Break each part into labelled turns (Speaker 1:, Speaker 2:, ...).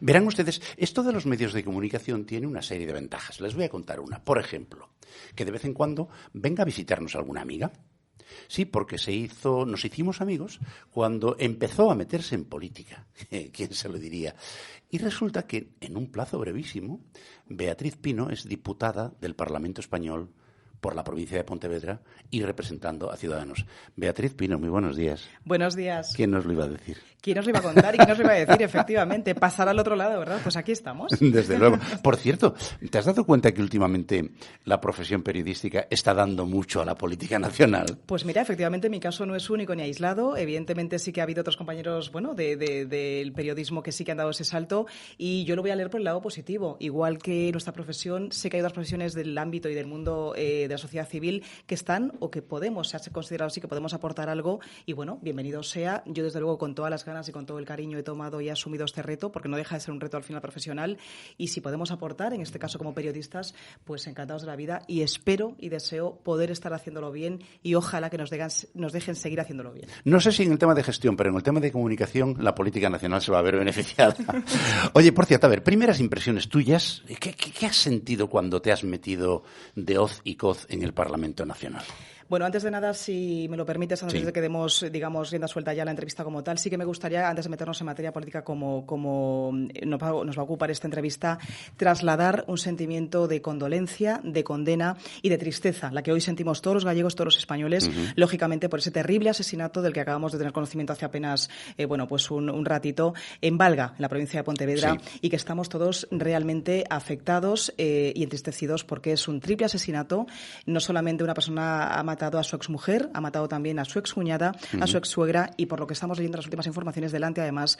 Speaker 1: Verán ustedes, esto de los medios de comunicación tiene una serie de ventajas. Les voy a contar una. Por ejemplo, que de vez en cuando venga a visitarnos alguna amiga. Sí, porque nos hicimos amigos cuando empezó a meterse en política. ¿Quién se lo diría? Y resulta que, en un plazo brevísimo, Beatriz Pino es diputada del Parlamento Español por la provincia de Pontevedra y representando a Ciudadanos. Beatriz Pino, muy buenos días.
Speaker 2: Buenos días.
Speaker 1: ¿Quién nos lo iba a decir?
Speaker 2: ¿Quién nos lo iba a contar y quién nos lo iba a decir? Efectivamente, pasar al otro lado, ¿verdad? Pues aquí estamos.
Speaker 1: Desde luego. Por cierto, ¿te has dado cuenta que últimamente la profesión periodística está dando mucho a la política nacional?
Speaker 2: Pues mira, efectivamente mi caso no es único ni aislado. Evidentemente sí que ha habido otros compañeros, del periodismo que sí que han dado ese salto, y yo lo voy a leer por el lado positivo. Igual que nuestra profesión, sé que hay otras profesiones del ámbito y del mundo de la sociedad civil que están o que podemos ser considerados y que podemos aportar algo, y bueno, bienvenido sea. Yo desde luego con todas las ganas y con todo el cariño he tomado y he asumido este reto, porque no deja de ser un reto al final profesional, y si podemos aportar, en este caso como periodistas, pues encantados de la vida, y espero y deseo poder estar haciéndolo bien, y ojalá que nos dejen seguir haciéndolo bien.
Speaker 1: No sé si en el tema de gestión, pero en el tema de comunicación la política nacional se va a ver beneficiada. Oye, por cierto, a ver, primeras impresiones tuyas, ¿qué has sentido cuando te has metido de hoz y coz en el Parlamento Nacional?
Speaker 2: Bueno, antes de nada, si me lo permites, antes de que demos, rienda suelta ya a la entrevista como tal, sí que me gustaría, antes de meternos en materia política como nos va a ocupar esta entrevista, trasladar un sentimiento de condolencia, de condena y de tristeza, la que hoy sentimos todos los gallegos, todos los españoles, lógicamente por ese terrible asesinato del que acabamos de tener conocimiento hace apenas, un ratito, en Valga, en la provincia de Pontevedra, y que estamos todos realmente afectados y entristecidos porque es un triple asesinato. No solamente una persona ha matado a su exmujer, ha matado también a su excuñada, a su exsuegra, y por lo que estamos leyendo las últimas informaciones delante, además,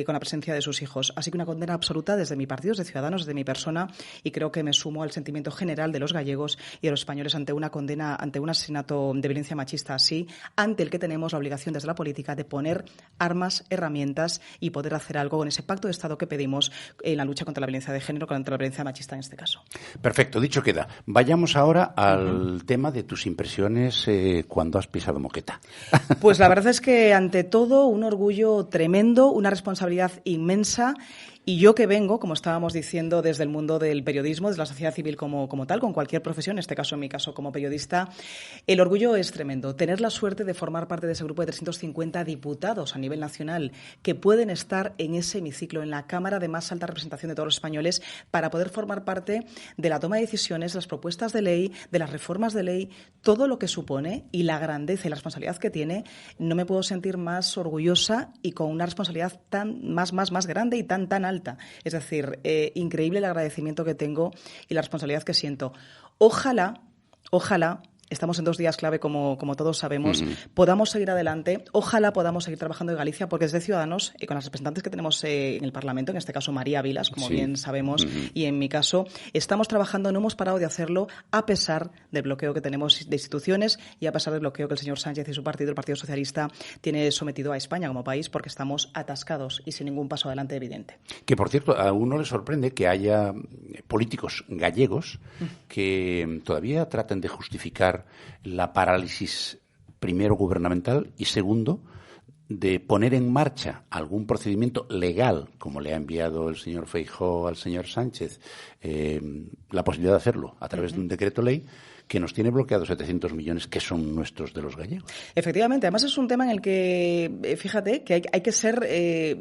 Speaker 2: con la presencia de sus hijos. Así que una condena absoluta desde mi partido, desde Ciudadanos, desde mi persona, y creo que me sumo al sentimiento general de los gallegos y de los españoles ante una condena, ante un asesinato de violencia machista así, ante el que tenemos la obligación desde la política de poner armas, herramientas y poder hacer algo con ese pacto de Estado que pedimos en la lucha contra la violencia de género, contra la violencia machista en este caso.
Speaker 1: Perfecto, dicho queda. Vayamos ahora al tema de tus impresiones cuando has pisado moqueta.
Speaker 2: Pues la verdad es que, ante todo, un orgullo tremendo, una responsabilidad inmensa. Y yo que vengo, como estábamos diciendo, desde el mundo del periodismo, desde la sociedad civil como tal, con cualquier profesión, en este caso, en mi caso, como periodista, el orgullo es tremendo. Tener la suerte de formar parte de ese grupo de 350 diputados a nivel nacional que pueden estar en ese hemiciclo, en la Cámara de más alta representación de todos los españoles, para poder formar parte de la toma de decisiones, de las propuestas de ley, de las reformas de ley, todo lo que supone y la grandeza y la responsabilidad que tiene. No me puedo sentir más orgullosa y con una responsabilidad más grande y tan alta. Es decir, increíble el agradecimiento que tengo y la responsabilidad que siento. Ojalá, estamos en 2 días clave, como todos sabemos, podamos seguir adelante. Ojalá podamos seguir trabajando en Galicia, porque desde Ciudadanos, con las representantes que tenemos en el Parlamento, en este caso María Vilas, como bien sabemos, y en mi caso, estamos trabajando, no hemos parado de hacerlo, a pesar del bloqueo que tenemos de instituciones y a pesar del bloqueo que el señor Sánchez y su partido, el Partido Socialista, tiene sometido a España como país, porque estamos atascados y sin ningún paso adelante evidente.
Speaker 1: Que, por cierto, a uno le sorprende que haya políticos gallegos que todavía traten de justificar la parálisis, primero, gubernamental, y segundo, de poner en marcha algún procedimiento legal, como le ha enviado el señor Feijóo al señor Sánchez, la posibilidad de hacerlo a través de un decreto ley que nos tiene bloqueados 700 millones que son nuestros de los gallegos.
Speaker 2: Efectivamente, además es un tema en el que, fíjate, que hay que ser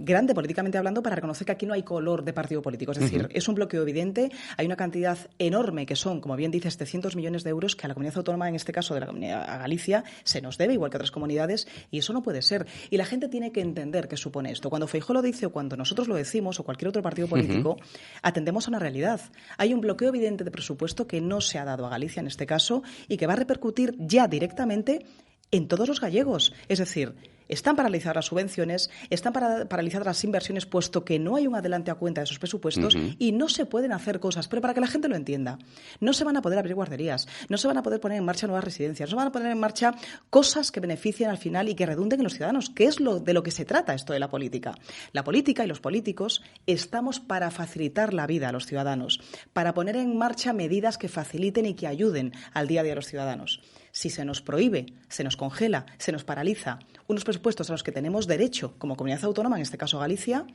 Speaker 2: grande políticamente hablando para reconocer que aquí no hay color de partido político. Es decir, es un bloqueo evidente, hay una cantidad enorme que son, como bien dices, 700 millones de euros que a la comunidad autónoma, en este caso de la comunidad a Galicia, se nos debe, igual que a otras comunidades, y eso no puede ser. Y la gente tiene que entender qué supone esto. Cuando Feijóo lo dice o cuando nosotros lo decimos o cualquier otro partido político, atendemos a una realidad. Hay un bloqueo evidente de presupuesto que no se ha dado a Galicia en este caso y que va a repercutir ya directamente en todos los gallegos. Es decir, están paralizadas las subvenciones, están paralizadas las inversiones, puesto que no hay un adelante a cuenta de esos presupuestos y no se pueden hacer cosas. Pero para que la gente lo entienda, no se van a poder abrir guarderías, no se van a poder poner en marcha nuevas residencias, no se van a poner en marcha cosas que beneficien al final y que redunden en los ciudadanos, que es de lo que se trata esto de la política. La política y los políticos estamos para facilitar la vida a los ciudadanos, para poner en marcha medidas que faciliten y que ayuden al día a día de los ciudadanos. Si se nos prohíbe, se nos congela, se nos paraliza unos presupuestos a los que tenemos derecho como comunidad autónoma, en este caso Galicia,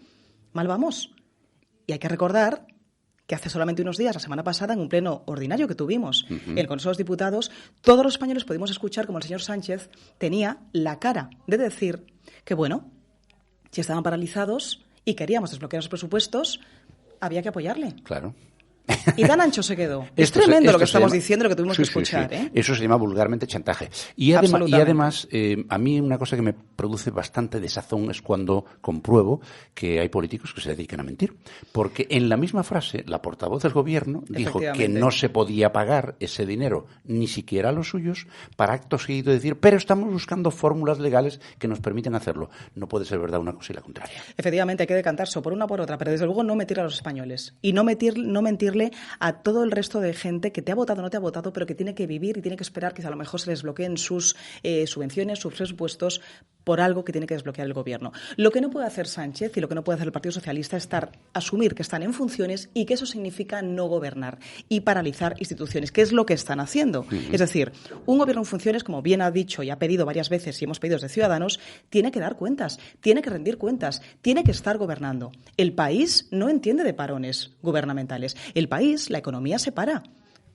Speaker 2: mal vamos. Y hay que recordar que hace solamente unos días, la semana pasada, en un pleno ordinario que tuvimos en el Consejo de los Diputados, todos los españoles pudimos escuchar como el señor Sánchez tenía la cara de decir que, bueno, si estaban paralizados y queríamos desbloquear los presupuestos, había que apoyarle.
Speaker 1: Claro.
Speaker 2: Y tan ancho se quedó. Es tremendo lo que estamos diciendo, lo que tuvimos que escuchar.
Speaker 1: Sí. Eso se llama vulgarmente chantaje. Y además, a mí una cosa que me produce bastante desazón es cuando compruebo que hay políticos que se dedican a mentir. Porque en la misma frase, la portavoz del gobierno dijo que no se podía pagar ese dinero, ni siquiera a los suyos, para acto seguido decir, pero estamos buscando fórmulas legales que nos permiten hacerlo. No puede ser verdad una cosa y la contraria.
Speaker 2: Efectivamente, hay que decantarse por una o por otra, pero desde luego no mentir a los españoles. Y no mentirle a todo el resto de gente que te ha votado o no te ha votado, pero que tiene que vivir y tiene que esperar que a lo mejor se les bloqueen sus subvenciones, sus presupuestos, por algo que tiene que desbloquear el gobierno. Lo que no puede hacer Sánchez y lo que no puede hacer el Partido Socialista es asumir que están en funciones y que eso significa no gobernar y paralizar instituciones, que es lo que están haciendo. Es decir, un gobierno en funciones, como bien ha dicho y ha pedido varias veces y hemos pedido desde Ciudadanos, tiene que dar cuentas, tiene que rendir cuentas, tiene que estar gobernando. El país no entiende de parones gubernamentales. El país, la economía se para.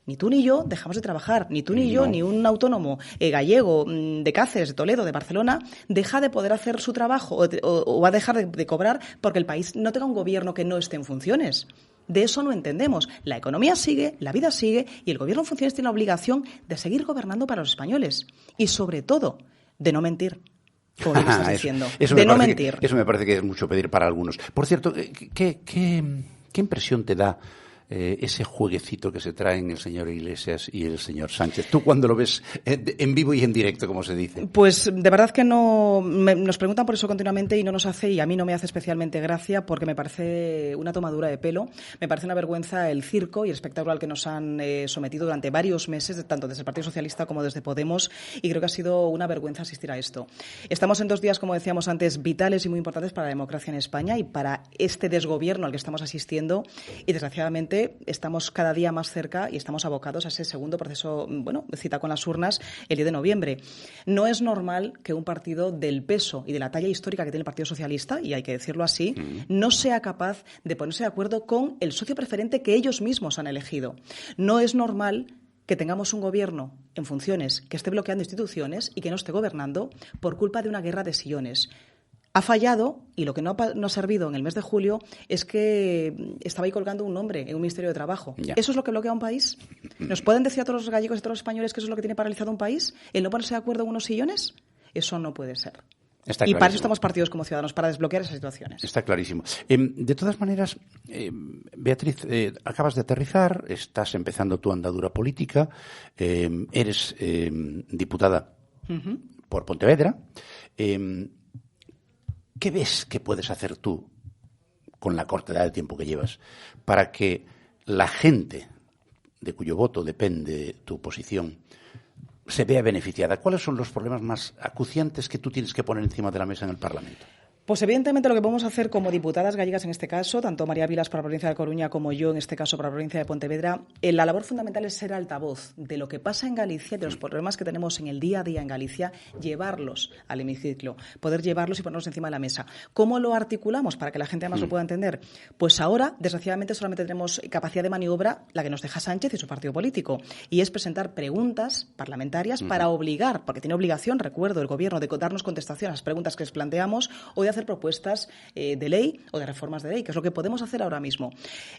Speaker 2: Ni tú ni yo dejamos de trabajar, ni tú ni yo, ni un autónomo gallego de Cáceres, de Toledo, de Barcelona, deja de poder hacer su trabajo o va a dejar de cobrar porque el país no tenga un gobierno que no esté en funciones. De eso no entendemos. La economía sigue, la vida sigue y el gobierno en funciones tiene la obligación de seguir gobernando para los españoles y, sobre todo, de no mentir. Como bien estás diciendo. De no mentir.
Speaker 1: Eso me parece que es mucho pedir para algunos. Por cierto, ¿qué impresión te da ese jueguecito que se traen el señor Iglesias y el señor Sánchez? ¿Tú cuando lo ves en vivo y en directo, como se dice?
Speaker 2: Pues de verdad que no. Nos preguntan por eso continuamente y no nos hace, y a mí no me hace especialmente gracia porque me parece una tomadura de pelo. Me parece una vergüenza el circo y el espectáculo al que nos han sometido durante varios meses, tanto desde el Partido Socialista como desde Podemos, y creo que ha sido una vergüenza asistir a esto. Estamos en 2 días, como decíamos antes, vitales y muy importantes para la democracia en España y para este desgobierno al que estamos asistiendo y, desgraciadamente, estamos cada día más cerca y estamos abocados a ese segundo proceso, cita con las urnas el 10 de noviembre. No es normal que un partido del peso y de la talla histórica que tiene el Partido Socialista, y hay que decirlo así, no sea capaz de ponerse de acuerdo con el socio preferente que ellos mismos han elegido. No es normal que tengamos un gobierno en funciones que esté bloqueando instituciones y que no esté gobernando por culpa de una guerra de sillones. Ha fallado, y lo que no ha servido en el mes de julio es que estaba ahí colgando un nombre en un Ministerio de Trabajo.
Speaker 1: Ya.
Speaker 2: ¿Eso es lo que bloquea un país? ¿Nos pueden decir a todos los gallegos y a todos los españoles que eso es lo que tiene paralizado un país? ¿El no ponerse de acuerdo en unos sillones? Eso no puede ser. Y para eso estamos partidos como Ciudadanos, para desbloquear esas situaciones.
Speaker 1: Está clarísimo. De todas maneras, Beatriz, acabas de aterrizar, estás empezando tu andadura política, eres diputada por Pontevedra. ¿Qué ves que puedes hacer tú, con la corta edad de tiempo que llevas, para que la gente de cuyo voto depende tu posición se vea beneficiada? ¿Cuáles son los problemas más acuciantes que tú tienes que poner encima de la mesa en el Parlamento?
Speaker 2: Pues evidentemente lo que podemos hacer como diputadas gallegas en este caso, tanto María Vilas para la provincia de Coruña como yo en este caso para la provincia de Pontevedra, la labor fundamental es ser altavoz de lo que pasa en Galicia, de los problemas que tenemos en el día a día en Galicia, llevarlos al hemiciclo, poder llevarlos y ponerlos encima de la mesa. ¿Cómo lo articulamos para que la gente además lo pueda entender? Pues ahora, desgraciadamente, solamente tenemos capacidad de maniobra la que nos deja Sánchez y su partido político, y es presentar preguntas parlamentarias para obligar, porque tiene obligación, recuerdo, el Gobierno de darnos contestación a las preguntas que les planteamos o de hacer propuestas de ley o de reformas de ley, que es lo que podemos hacer ahora mismo.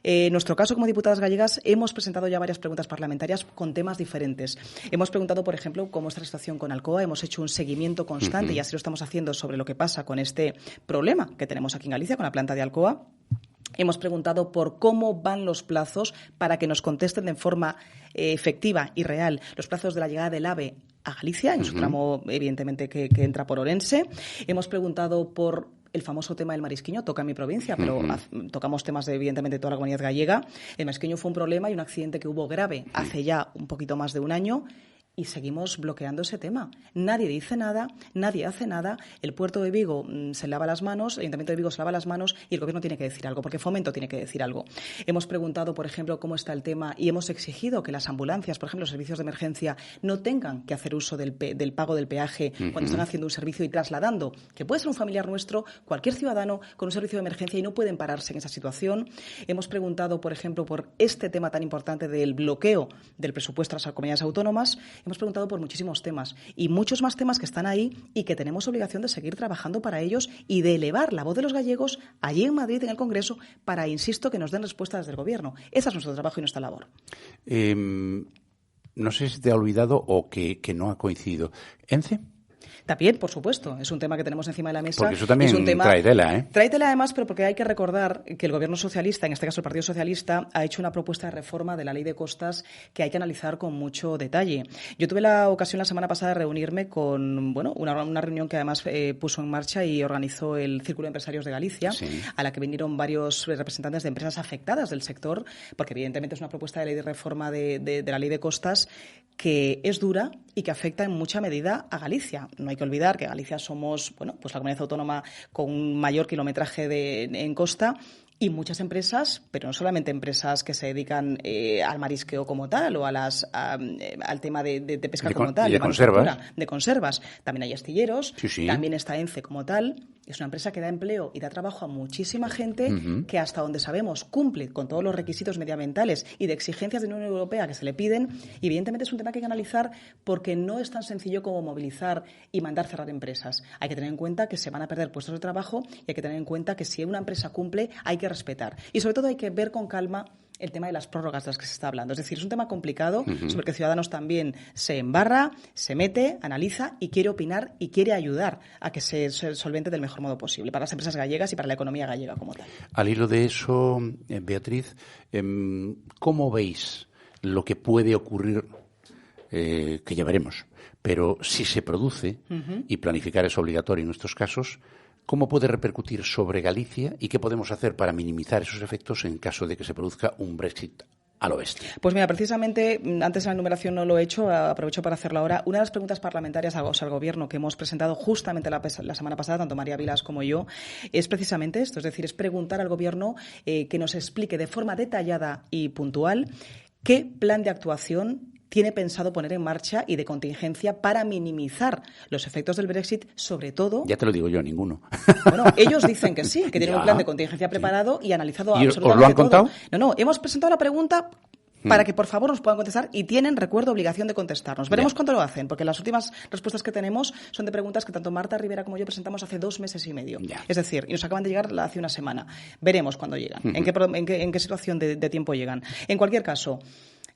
Speaker 2: En nuestro caso, como diputadas gallegas, hemos presentado ya varias preguntas parlamentarias con temas diferentes. Hemos preguntado, por ejemplo, cómo está la situación con Alcoa, hemos hecho un seguimiento constante y así lo estamos haciendo sobre lo que pasa con este problema que tenemos aquí en Galicia, con la planta de Alcoa. Hemos preguntado por cómo van los plazos para que nos contesten de forma efectiva y real los plazos de la llegada del AVE a Galicia, en su tramo, evidentemente, que entra por Orense. Hemos preguntado por el famoso tema del marisquiño, toca en mi provincia, pero tocamos temas de, evidentemente, toda la comunidad gallega. El marisquiño fue un problema y un accidente que hubo grave hace ya un poquito más de un año. y seguimos bloqueando ese tema. Nadie dice nada, nadie hace nada. El puerto de Vigo se lava las manos, el Ayuntamiento de Vigo se lava las manos y el Gobierno tiene que decir algo, porque Fomento tiene que decir algo. Hemos preguntado, por ejemplo, cómo está el tema y hemos exigido que las ambulancias, por ejemplo, los servicios de emergencia, no tengan que hacer uso del pago del peaje cuando están haciendo un servicio y trasladando, que puede ser un familiar nuestro, cualquier ciudadano con un servicio de emergencia y no pueden pararse en esa situación. Hemos preguntado, por ejemplo, por este tema tan importante del bloqueo del presupuesto a las comunidades autónomas. Hemos preguntado por muchísimos temas y muchos más temas que están ahí y que tenemos obligación de seguir trabajando para ellos y de elevar la voz de los gallegos allí en Madrid, en el Congreso, para, insisto, que nos den respuestas desde el Gobierno. Ese es nuestro trabajo y nuestra labor.
Speaker 1: No sé si te ha olvidado o que no ha coincidido. ¿ENCE?
Speaker 2: También, por supuesto, es un tema que tenemos encima de la mesa.
Speaker 1: Porque eso también
Speaker 2: es un tema,
Speaker 1: trae tela, ¿eh?
Speaker 2: Trae tela además, pero porque hay que recordar que el Gobierno socialista, en este caso el Partido Socialista, ha hecho una propuesta de reforma de la Ley de Costas que hay que analizar con mucho detalle. Yo tuve la ocasión la semana pasada de reunirme con una reunión que además puso en marcha y organizó el Círculo de Empresarios de Galicia, sí, a la que vinieron varios representantes de empresas afectadas del sector, porque evidentemente es una propuesta de ley de reforma de la Ley de Costas que es dura y que afecta en mucha medida a Galicia. No hay que olvidar que Galicia somos, pues la comunidad autónoma con un mayor kilometraje en costa y muchas empresas, pero no solamente empresas que se dedican al marisqueo como tal o al tema de pesca como tal, de conservas. También hay astilleros, sí. También está ENCE como tal. Es una empresa que da empleo y da trabajo a muchísima gente que hasta donde sabemos cumple con todos los requisitos medioambientales y de exigencias de la Unión Europea que se le piden. Y evidentemente es un tema que hay que analizar porque no es tan sencillo como movilizar y mandar cerrar empresas. Hay que tener en cuenta que se van a perder puestos de trabajo y hay que tener en cuenta que si una empresa cumple hay que respetar. Y sobre todo hay que ver con calma el tema de las prórrogas de las que se está hablando. Es decir, es un tema complicado sobre el que Ciudadanos también se embarra, se mete, analiza y quiere opinar y quiere ayudar a que se solvente del mejor modo posible para las empresas gallegas y para la economía gallega como tal.
Speaker 1: Al hilo de eso, Beatriz, ¿cómo veis lo que puede ocurrir? Que ya veremos, pero si se produce, y planificar es obligatorio en nuestros casos, ¿cómo puede repercutir sobre Galicia y qué podemos hacer para minimizar esos efectos en caso de que se produzca un Brexit al oeste?
Speaker 2: Pues mira, precisamente, antes la enumeración no lo he hecho, aprovecho para hacerlo ahora. Una de las preguntas parlamentarias al Gobierno que hemos presentado justamente la semana pasada, tanto María Vilas como yo, es precisamente esto, es decir, es preguntar al Gobierno que nos explique de forma detallada y puntual qué plan de actuación tiene pensado poner en marcha y de contingencia para minimizar los efectos del Brexit, sobre todo...
Speaker 1: Ya te lo digo yo, ninguno.
Speaker 2: Bueno, ellos dicen que sí, que tienen un plan de contingencia preparado y analizado absolutamente todo.
Speaker 1: ¿Os lo han contado?
Speaker 2: No, hemos presentado la pregunta para que por favor nos puedan contestar y tienen, recuerdo, obligación de contestarnos. Veremos cuándo lo hacen, porque las últimas respuestas que tenemos son de preguntas que tanto Marta Rivera como yo presentamos hace 2 meses y medio. Es decir, y nos acaban de llegar hace una semana. Veremos cuándo llegan, en qué situación de tiempo llegan. En cualquier caso,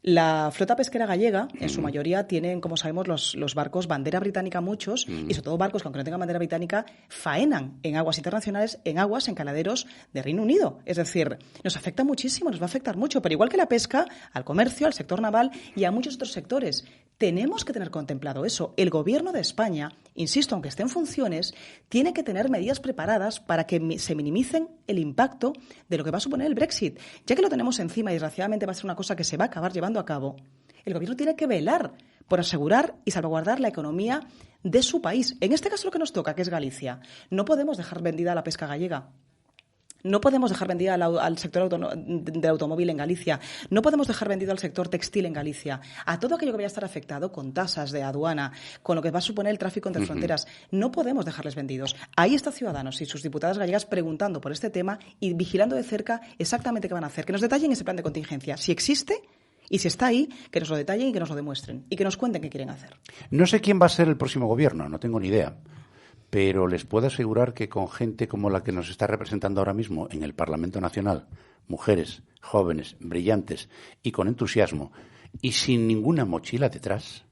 Speaker 2: la flota pesquera gallega, en su mayoría, tienen, como sabemos, los barcos bandera británica, muchos, y sobre todo barcos que, aunque no tengan bandera británica, faenan en aguas internacionales, en caladeros de Reino Unido. Es decir, nos afecta muchísimo, nos va a afectar mucho, pero igual que la pesca, al comercio, al sector naval y a muchos otros sectores. Tenemos que tener contemplado eso. El Gobierno de España, insisto, aunque esté en funciones, tiene que tener medidas preparadas para que se minimicen el impacto de lo que va a suponer el Brexit. Ya que lo tenemos encima y desgraciadamente va a ser una cosa que se va a acabar llevando a cabo, el Gobierno tiene que velar por asegurar y salvaguardar la economía de su país. En este caso lo que nos toca, que es Galicia. No podemos dejar vendida la pesca gallega. No podemos dejar vendida al sector del automóvil en Galicia. No podemos dejar vendido al sector textil en Galicia. A todo aquello que vaya a estar afectado con tasas de aduana, con lo que va a suponer el tráfico entre fronteras. No podemos dejarles vendidos. Ahí está Ciudadanos y sus diputadas gallegas preguntando por este tema y vigilando de cerca exactamente qué van a hacer. Que nos detallen ese plan de contingencia. Si existe y si está ahí, que nos lo detallen y que nos lo demuestren. Y que nos cuenten qué quieren hacer.
Speaker 1: No sé quién va a ser el próximo gobierno, no tengo ni idea. Pero les puedo asegurar que con gente como la que nos está representando ahora mismo en el Parlamento Nacional, mujeres, jóvenes, brillantes y con entusiasmo y sin ninguna mochila detrás,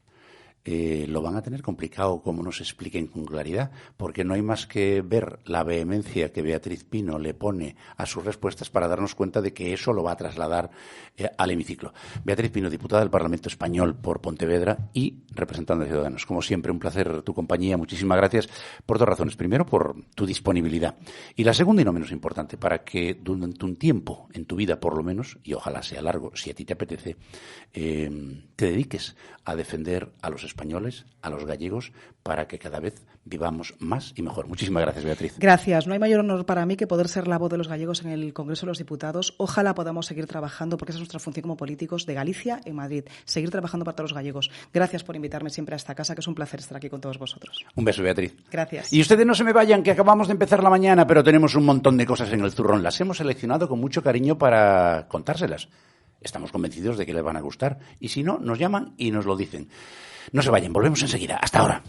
Speaker 1: lo van a tener complicado como nos expliquen con claridad, porque no hay más que ver la vehemencia que Beatriz Pino le pone a sus respuestas para darnos cuenta de que eso lo va a trasladar al hemiciclo. Beatriz Pino, diputada del Parlamento Español por Pontevedra y representante de Ciudadanos. Como siempre, un placer tu compañía. Muchísimas gracias por dos razones. Primero, por tu disponibilidad. Y la segunda, y no menos importante, para que durante un tiempo en tu vida, por lo menos, y ojalá sea largo, si a ti te apetece, te dediques a defender a los españoles, a los gallegos, para que cada vez vivamos más y mejor. Muchísimas gracias, Beatriz.
Speaker 2: Gracias. No hay mayor honor para mí que poder ser la voz de los gallegos en el Congreso de los Diputados. Ojalá podamos seguir trabajando, porque esa es nuestra función como políticos de Galicia en Madrid, seguir trabajando para todos los gallegos. Gracias por invitarme siempre a esta casa, que es un placer estar aquí con todos vosotros.
Speaker 1: Un beso, Beatriz.
Speaker 2: Gracias.
Speaker 1: Y ustedes no se me vayan, que acabamos de empezar la mañana, pero tenemos un montón de cosas en el zurrón. Las hemos seleccionado con mucho cariño para contárselas. Estamos convencidos de que les van a gustar. Y si no, nos llaman y nos lo dicen. No se vayan, volvemos enseguida. Hasta ahora.